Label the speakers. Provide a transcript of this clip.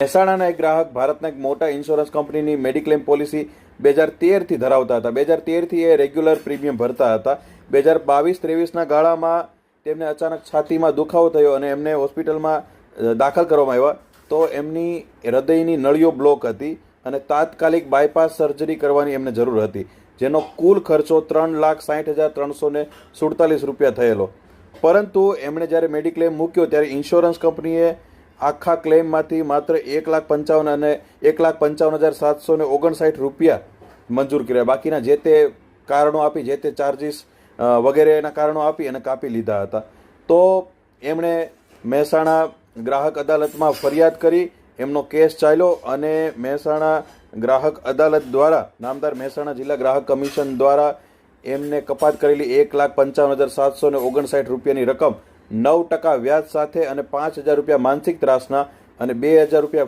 Speaker 1: મહેસાણાના એક ગ્રાહક ભારતના એક મોટા ઇન્સ્યોરન્સ કંપનીની મેડિક્લેમ પોલિસી 2013થી ધરાવતા હતા. 2013થી એ રેગ્યુલર પ્રીમિયમ ભરતા હતા. 2022-23ના ગાળામાં તેમને અચાનક છાતીમાં દુખાવો થયો અને એમને હોસ્પિટલમાં દાખલ કરવામાં આવ્યા. તો એમની હૃદયની નળીઓ બ્લોક હતી અને તાત્કાલિક બાયપાસ સર્જરી કરવાની એમને જરૂર હતી, જેનો કુલ ખર્ચો 3,60,347 રૂપિયા થયેલો. પરંતુ એમણે જ્યારે મેડિક્લેમ મૂક્યો ત્યારે ઇન્સ્યોરન્સ કંપનીએ આખા ક્લેમમાંથી માત્ર 1,55,000 અને 1,55,759 રૂપિયા મંજૂર કર્યા. બાકીના જે તે કારણો આપી, જે તે ચાર્જીસ વગેરેના કારણો આપી અને કાપી લીધા હતા. તો એમણે મહેસાણા ગ્રાહક અદાલતમાં ફરિયાદ કરી, એમનો કેસ ચાલ્યો અને મહેસાણા ગ્રાહક અદાલત દ્વારા, નામદાર મહેસાણા જિલ્લા ગ્રાહક કમિશન દ્વારા એમને કપાત કરેલી 1,55,759 રૂપિયાની રકમ 9% વ્યાજ સાથે અને 5,000 રૂપિયા માનસિક ત્રાસના અને 2,000 રૂપિયા